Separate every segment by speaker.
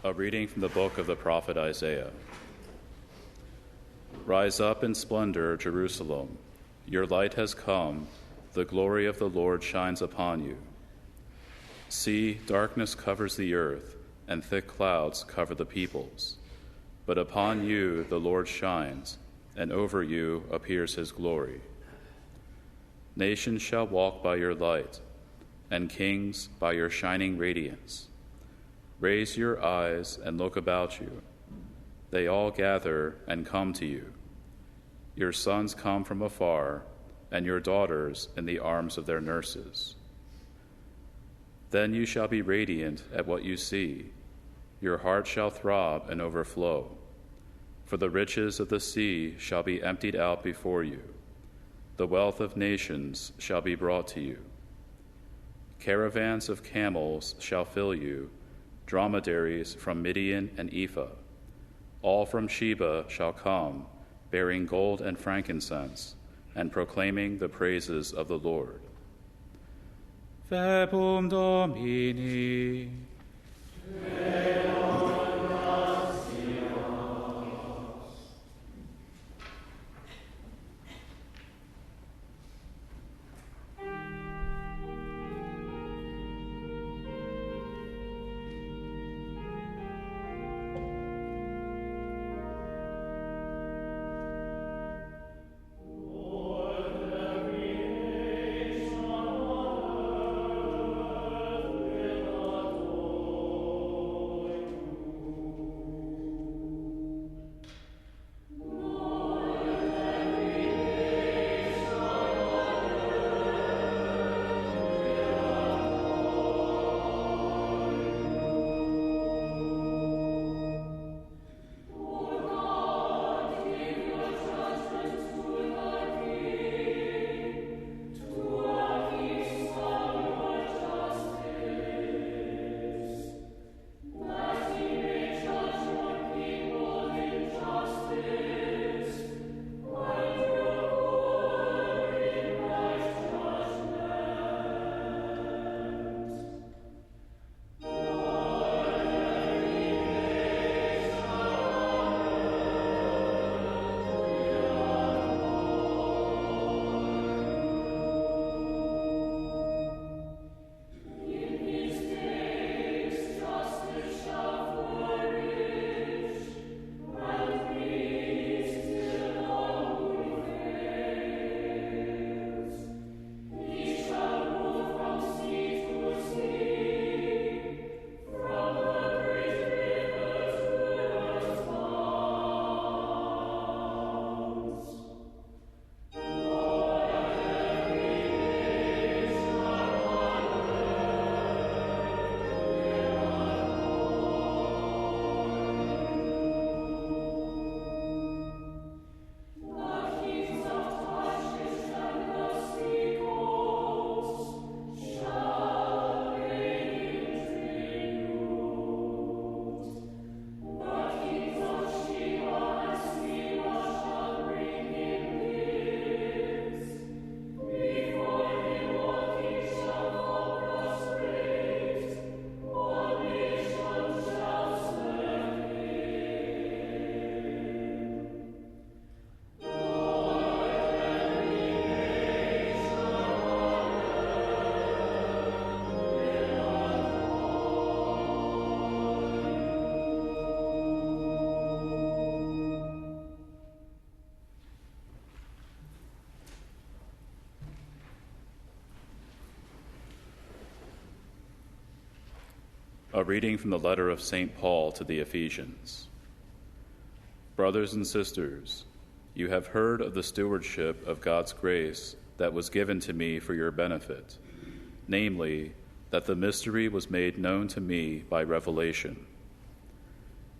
Speaker 1: A reading from the book of the prophet Isaiah. Rise up in splendor, Jerusalem. Your light has come. The glory of the Lord shines upon you. See, darkness covers the earth, and thick clouds cover the peoples. But upon you the Lord shines, and over you appears his glory. Nations shall walk by your light, and kings by your shining radiance. Raise your eyes and look about you. They all gather and come to you. Your sons come from afar, and your daughters in the arms of their nurses. Then you shall be radiant at what you see. Your heart shall throb and overflow. For the riches of the sea shall be emptied out before you. The wealth of nations shall be brought to you. Caravans of camels shall fill you, dromedaries from Midian and Ephah. All from Sheba shall come, bearing gold and frankincense, and proclaiming the praises of the Lord. Verbum Domini. A reading from the letter of St. Paul to the Ephesians. Brothers and sisters, you have heard of the stewardship of God's grace that was given to me for your benefit, namely, that the mystery was made known to me by revelation.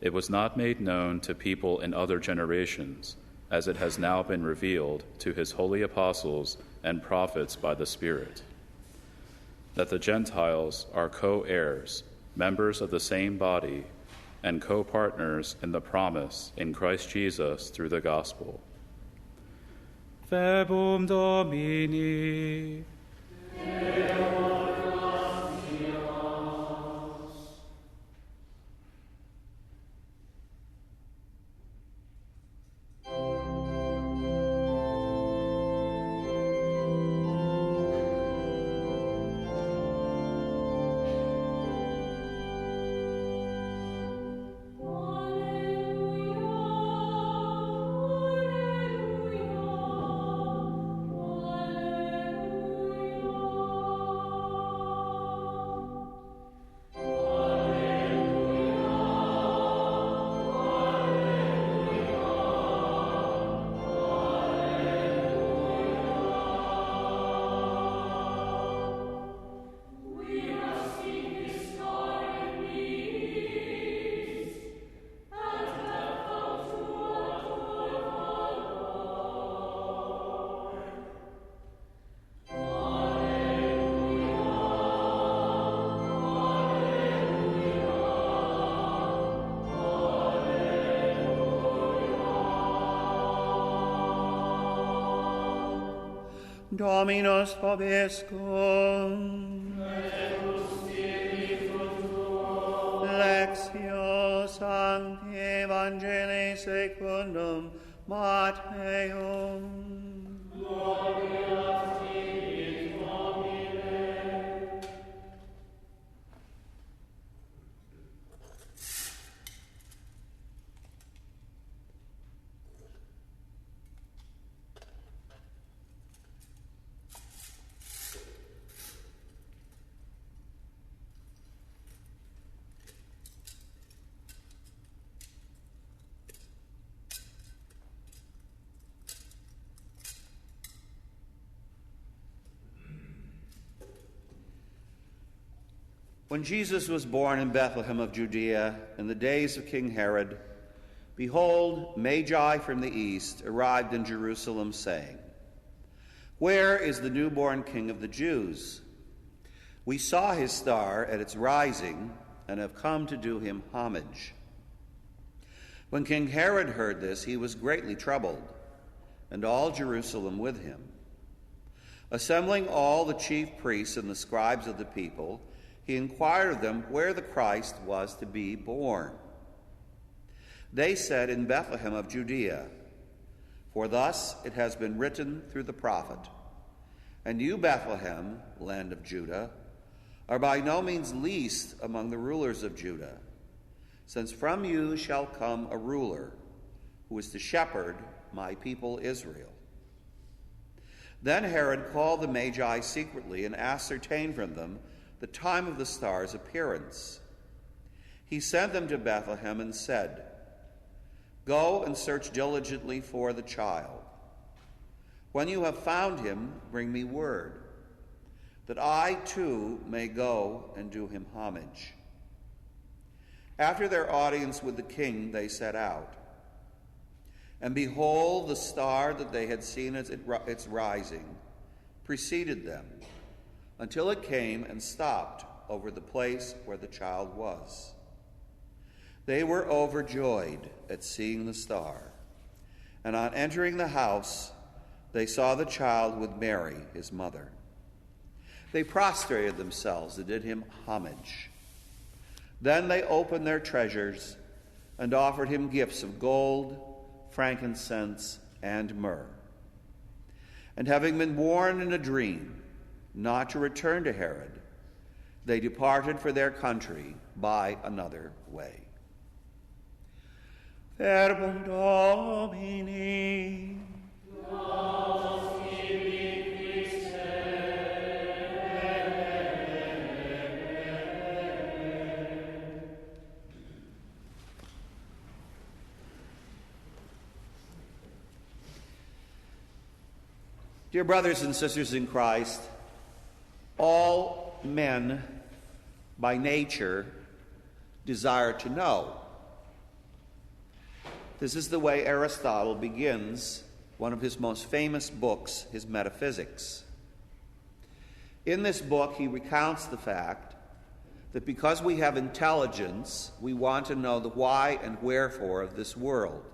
Speaker 1: It was not made known to people in other generations, as it has now been revealed to his holy apostles and prophets by the Spirit, that the Gentiles are co-heirs, members of the same body, and co-partners in the promise in Christ Jesus through the gospel. Verbum Domini.
Speaker 2: Dominus vobiscum. Lectio Sancti Evangelii secundum Mattheum. Gloria tibi, Domine. When Jesus was born in Bethlehem of Judea in the days of King Herod, behold, Magi from the east arrived in Jerusalem, saying, "Where is the newborn King of the Jews? We saw his star at its rising and have come to do him homage." When King Herod heard this, he was greatly troubled, and all Jerusalem with him. Assembling all the chief priests and the scribes of the people, he inquired of them where the Christ was to be born. They said, "In Bethlehem of Judea, for thus it has been written through the prophet, and you, Bethlehem, land of Judah, are by no means least among the rulers of Judah, since from you shall come a ruler who is to shepherd my people Israel." Then Herod called the Magi secretly and ascertained from them the time of the star's appearance. He sent them to Bethlehem and said, "Go and search diligently for the child. When you have found him, bring me word, that I too may go and do him homage." After their audience with the king, they set out. And behold, the star that they had seen at its rising preceded them, until it came and stopped over the place where the child was. They were overjoyed at seeing the star, and on entering the house, they saw the child with Mary, his mother. They prostrated themselves and did him homage. Then they opened their treasures and offered him gifts of gold, frankincense, and myrrh. And having been warned in a dream not to return to Herod, they departed for their country by another way. Verbum Domini. Dear brothers and sisters in Christ, all men by nature desire to know. This is the way Aristotle begins one of his most famous books, his Metaphysics. In this book, he recounts the fact that because we have intelligence, we want to know the why and wherefore of this world,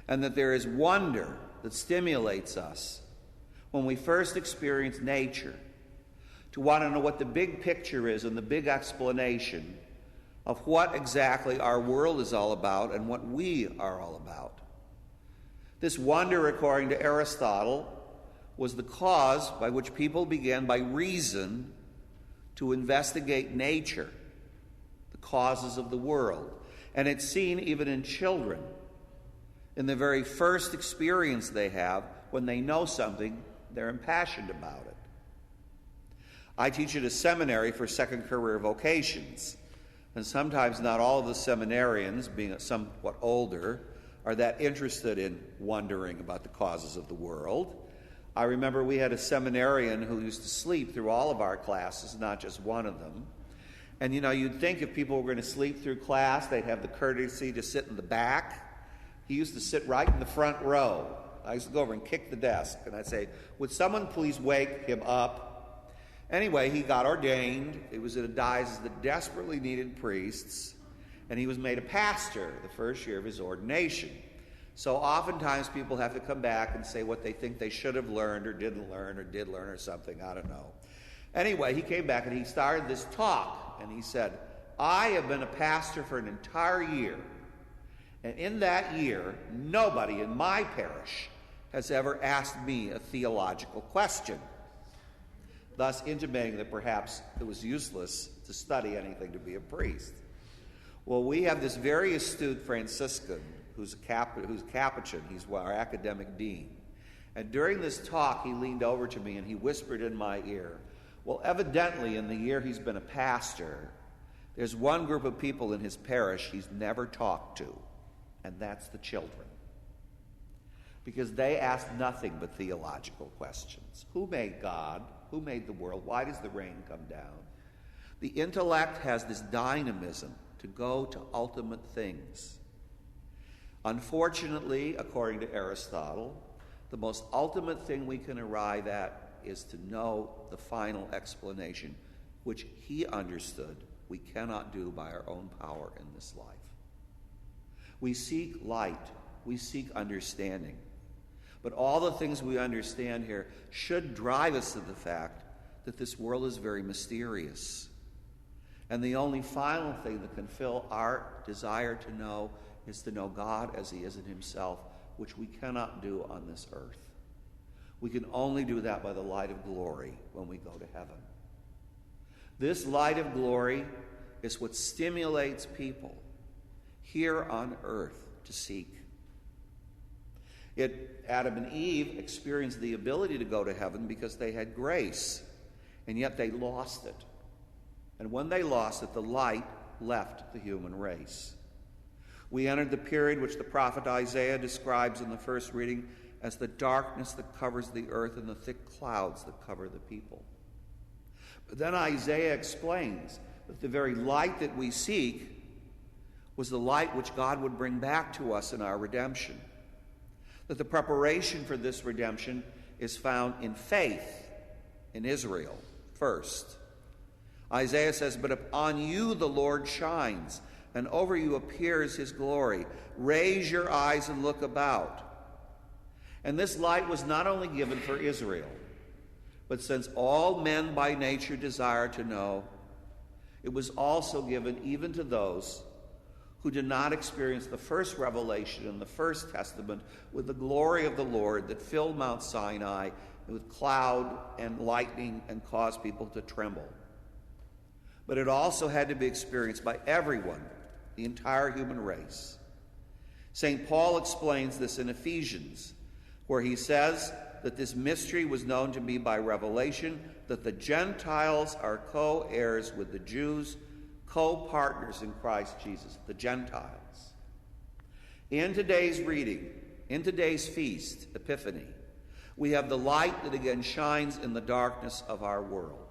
Speaker 2: and that there is wonder that stimulates us when we first experience nature, to want to know what the big picture is and the big explanation of what exactly our world is all about and what we are all about. This wonder, according to Aristotle, was the cause by which people began by reason to investigate nature, the causes of the world. And it's seen even in children, in the very first experience they have when they know something, they're impassioned about it. I teach at a seminary for second career vocations, and sometimes not all of the seminarians, being somewhat older, are that interested in wondering about the causes of the world. I remember we had a seminarian who used to sleep through all of our classes, not just one of them. And you'd think if people were going to sleep through class, they'd have the courtesy to sit in the back. He used to sit right in the front row. I used to go over and kick the desk, and I'd say, "Would someone please wake him up?" Anyway, he got ordained. It was in a diocese that desperately needed priests, and he was made a pastor the first year of his ordination. So oftentimes people have to come back and say what they think they should have learned or didn't learn or did learn or something. I don't know. Anyway, he came back and he started this talk, and he said, I have been a pastor for an entire year, and in that year, nobody in my parish has ever asked me a theological question, thus intimating that perhaps it was useless to study anything to be a priest. Well, we have this very astute Franciscan who's Capuchin. He's our academic dean. And during this talk, he leaned over to me and he whispered in my ear, well, evidently in the year he's been a pastor, there's one group of people in his parish he's never talked to, and that's the children. Because they ask nothing but theological questions. Who made God? Who made the world? Why does the rain come down? The intellect has this dynamism to go to ultimate things. Unfortunately, according to Aristotle, the most ultimate thing we can arrive at is to know the final explanation, which he understood we cannot do by our own power in this life. We seek light, we seek understanding. But all the things we understand here should drive us to the fact that this world is very mysterious. And the only final thing that can fill our desire to know is to know God as he is in himself, which we cannot do on this earth. We can only do that by the light of glory when we go to heaven. This light of glory is what stimulates people here on earth to seek. Adam and Eve experienced the ability to go to heaven because they had grace, and yet they lost it. And when they lost it, the light left the human race. We entered the period which the prophet Isaiah describes in the first reading as the darkness that covers the earth and the thick clouds that cover the people. But then Isaiah explains that the very light that we seek was the light which God would bring back to us in our redemption. That the preparation for this redemption is found in faith in Israel first. Isaiah says, but upon you the Lord shines, and over you appears his glory. Raise your eyes and look about. And this light was not only given for Israel, but since all men by nature desire to know, it was also given even to those who did not experience the first revelation in the First Testament with the glory of the Lord that filled Mount Sinai with cloud and lightning and caused people to tremble. But it also had to be experienced by everyone, the entire human race. St. Paul explains this in Ephesians, where he says that this mystery was known to me by revelation, that the Gentiles are co-heirs with the Jews, co-partners in Christ Jesus, the Gentiles. In today's reading, in today's feast, Epiphany, we have the light that again shines in the darkness of our world.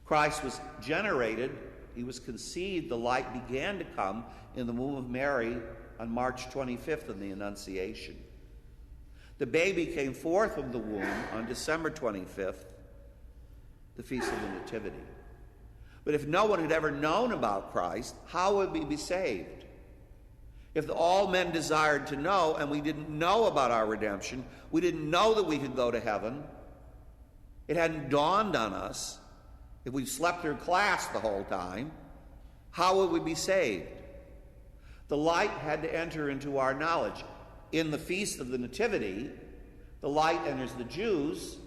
Speaker 2: Christ was generated, he was conceived, the light began to come in the womb of Mary on March 25th in the Annunciation. The baby came forth from the womb on December 25th, the Feast of the Nativity. But if no one had ever known about Christ, how would we be saved? If all men desired to know and we didn't know about our redemption, we didn't know that we could go to heaven, it hadn't dawned on us, if we slept through class the whole time, how would we be saved? The light had to enter into our knowledge. In the Feast of the Nativity, the light enters the Jews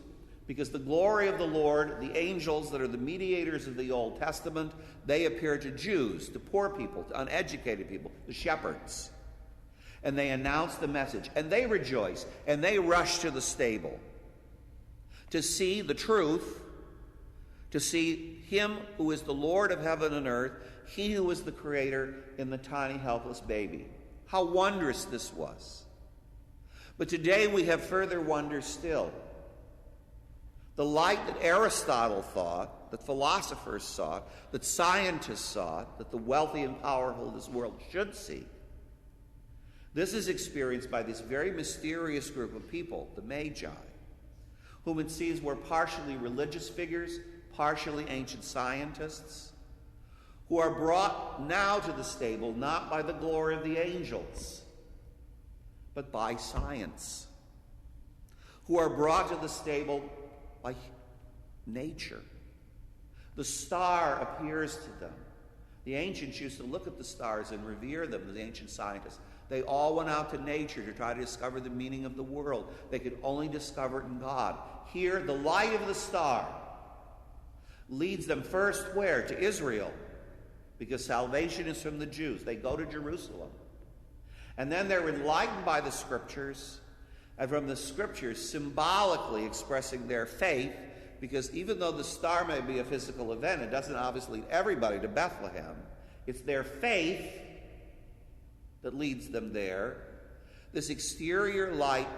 Speaker 2: because the glory of the Lord, the angels that are the mediators of the Old Testament, they appear to Jews, to poor people, to uneducated people, the shepherds. And they announce the message, and they rejoice, and they rush to the stable to see the truth, to see him who is the Lord of heaven and earth, he who is the creator in the tiny helpless baby. How wondrous this was. But today we have further wonder still. The light that Aristotle thought, that philosophers sought, that scientists sought, that the wealthy and powerful of this world should seek. This is experienced by this very mysterious group of people, the Magi, whom it seems were partially religious figures, partially ancient scientists, who are brought now to the stable not by the glory of the angels, but by science, who are brought to the stable by nature. The star appears to them. The ancients used to look at the stars and revere them, the ancient scientists. They all went out to nature to try to discover the meaning of the world. They could only discover it in God. Here, the light of the star leads them first where? To Israel, because salvation is from the Jews. They go to Jerusalem. And then they're enlightened by the Scriptures, and from the Scriptures symbolically expressing their faith, because even though the star may be a physical event, it doesn't obviously lead everybody to Bethlehem. It's their faith that leads them there. This exterior light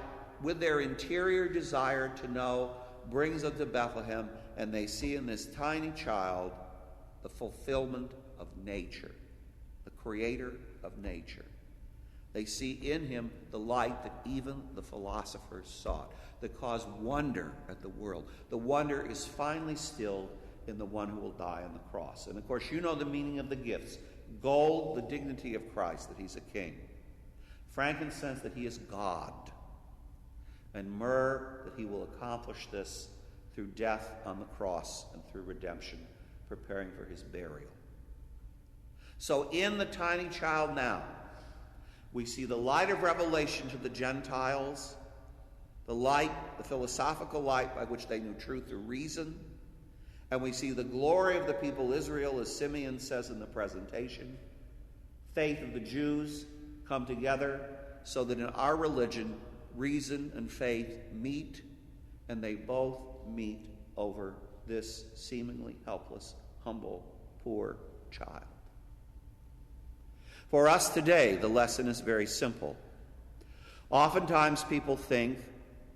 Speaker 2: with their interior desire to know brings them to Bethlehem, and they see in this tiny child the fulfillment of nature, the creator of nature. They see in him the light that even the philosophers sought, that caused wonder at the world. The wonder is finally stilled in the one who will die on the cross. And of course, you know the meaning of the gifts. Gold, the dignity of Christ, that he's a king. Frankincense, that he is God. And myrrh, that he will accomplish this through death on the cross and through redemption, preparing for his burial. So in the tiny child now, we see the light of revelation to the Gentiles, the light, the philosophical light by which they knew truth through reason, and we see the glory of the people Israel, as Simeon says in the presentation. Faith of the Jews come together so that in our religion, reason and faith meet, and they both meet over this seemingly helpless, humble, poor child. For us today, the lesson is very simple. Oftentimes people think,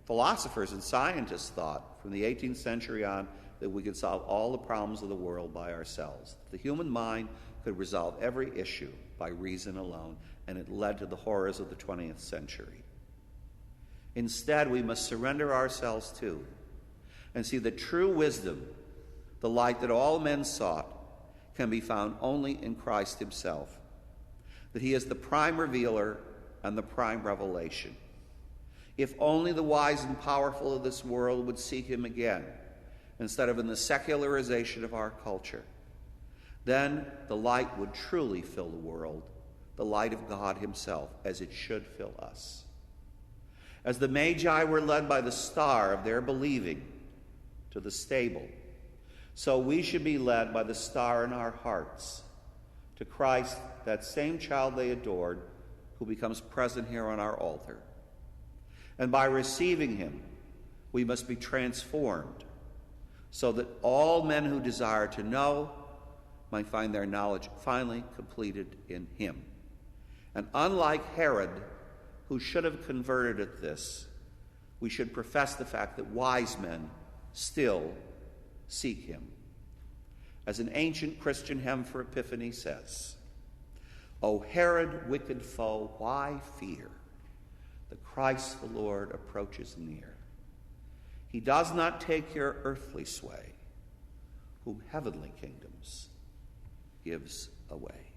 Speaker 2: philosophers and scientists thought from the 18th century on, that we could solve all the problems of the world by ourselves. The human mind could resolve every issue by reason alone, and it led to the horrors of the 20th century. Instead, we must surrender ourselves to and see that true wisdom, the light that all men sought, can be found only in Christ himself, that he is the prime revealer and the prime revelation. If only the wise and powerful of this world would seek him again, instead of in the secularization of our culture, then the light would truly fill the world, the light of God himself, as it should fill us. As the Magi were led by the star of their believing to the stable, so we should be led by the star in our hearts to Christ, that same child they adored, who becomes present here on our altar. And by receiving him, we must be transformed, so that all men who desire to know might find their knowledge finally completed in him. And unlike Herod, who should have converted at this, we should profess the fact that wise men still seek him. As an ancient Christian hymn for Epiphany says, "O Herod, wicked foe, why fear? The Christ the Lord approaches near. He does not take your earthly sway, whom heavenly kingdoms gives away."